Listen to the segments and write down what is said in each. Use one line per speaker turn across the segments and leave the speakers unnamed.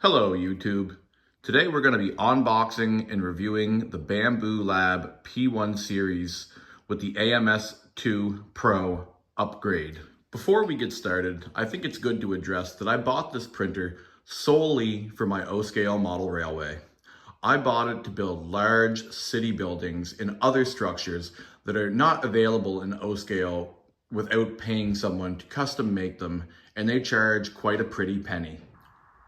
Hello YouTube. Today we're going to be unboxing and reviewing the Bambu Lab P1 series with the AMS2 Pro upgrade. Before we get started, I think it's good to address that I bought this printer solely for my O-scale model railway. I bought it to build large city buildings and other structures that are not available in O-scale without paying someone to custom make them, and they charge quite a pretty penny.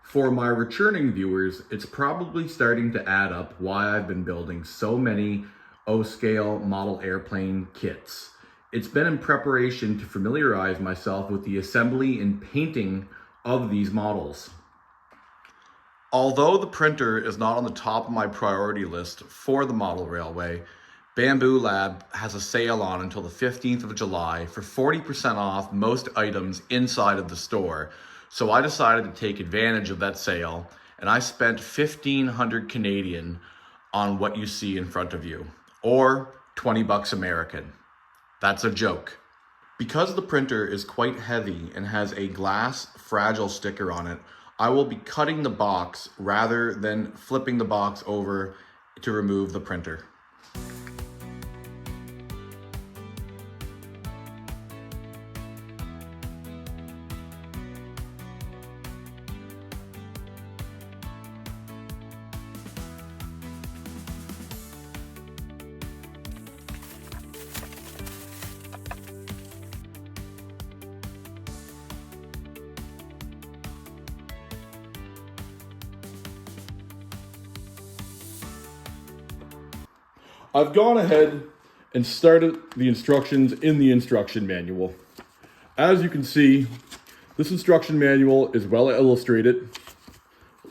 For my returning viewers, it's probably starting to add up why I've been building so many O-scale model airplane kits. It's been in preparation to familiarize myself with the assembly and painting of these models. Although the printer is not on the top of my priority list for the model railway, Bambu Lab has a sale on until the 15th of July for 40% off most items inside of the store. So I decided to take advantage of that sale, and I spent 1,500 Canadian on what you see in front of you, or 20 bucks American. That's a joke. Because the printer is quite heavy and has a glass fragile sticker on it, I will be cutting the box rather than flipping the box over to remove the printer. I've gone ahead and started the instructions in the instruction manual. As you can see, this instruction manual is well illustrated,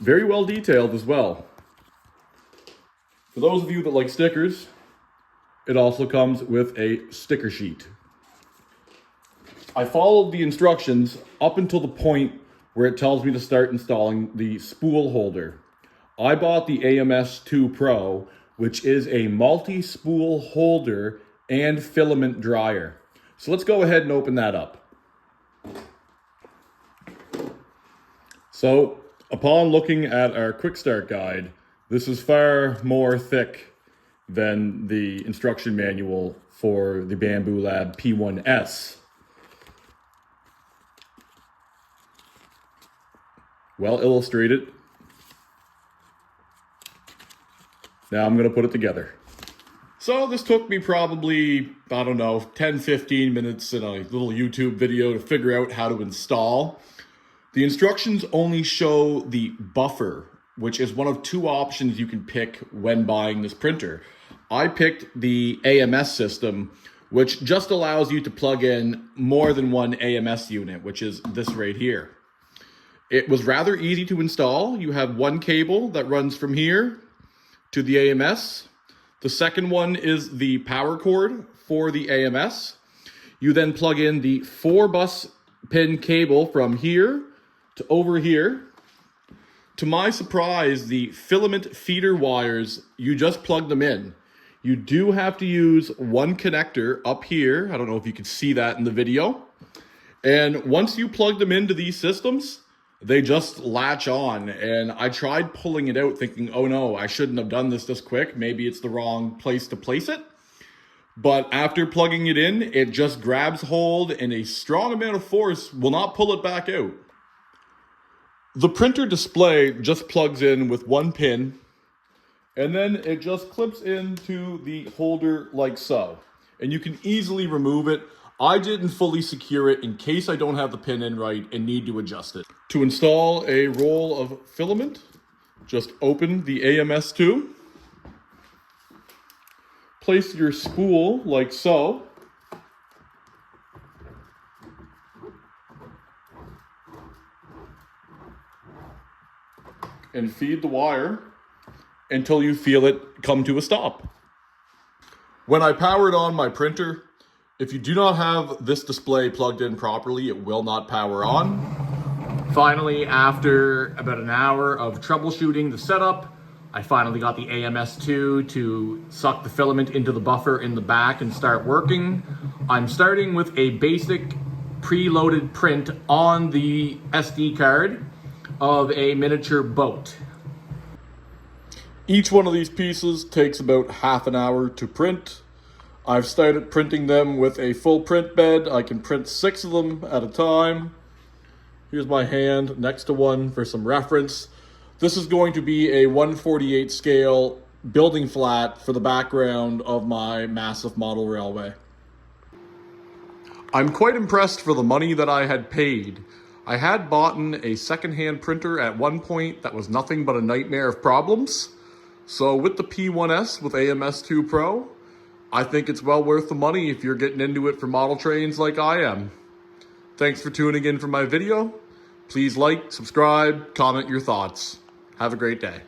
very well detailed as well. For those of you that like stickers, it also comes with a sticker sheet. I followed the instructions up until the point where it tells me to start installing the spool holder. I bought the AMS2 Pro, which is a multi-spool holder and filament dryer. So let's go ahead and open that up. So upon looking at our quick start guide, this is far more thick than the instruction manual for the Bambu Lab P1S. Well illustrated. Now I'm going to put it together. So this took me probably, 10-15 minutes in a little YouTube video to figure out how to install. The instructions only show the buffer, which is one of two options you can pick when buying this printer. I picked the AMS system, which just allows you to plug in more than one AMS unit, which is this right here. It was rather easy to install. You have one cable that runs from here to the AMS. The second one is the power cord for the AMS. You then plug in the 4-bus pin cable from here to over here. To my surprise, the filament feeder wires, you just plug them in. You do have to use one connector up here. I don't know if you can see that in the video. And once you plug them into these systems, they just latch on, and I tried pulling it out thinking, oh no, I shouldn't have done this quick. Maybe it's the wrong place to place it. But after plugging it in, it just grabs hold and a strong amount of force will not pull it back out. The printer display just plugs in with one pin, and then it just clips into the holder like so. And you can easily remove it. I didn't fully secure it in case I don't have the pin in right and need to adjust it. To install a roll of filament, just open the AMS2. Place your spool like so. And feed the wire until you feel it come to a stop. When I powered on my printer, if you do not have this display plugged in properly, it will not power on. Finally, after about an hour of troubleshooting the setup, I finally got the AMS2 to suck the filament into the buffer in the back and start working. I'm starting with a basic preloaded print on the SD card of a miniature boat. Each one of these pieces takes about half an hour to print. I've started printing them with a full print bed. I can print 6 of them at a time. Here's my hand next to one for some reference. This is going to be a 1/48 scale building flat for the background of my massive model railway. I'm quite impressed for the money that I had paid. I had bought a secondhand printer at one point that was nothing but a nightmare of problems. So with the P1S with AMS2 Pro, I think it's well worth the money if you're getting into it for model trains like I am. Thanks for tuning in for my video. Please like, subscribe, comment your thoughts. Have a great day.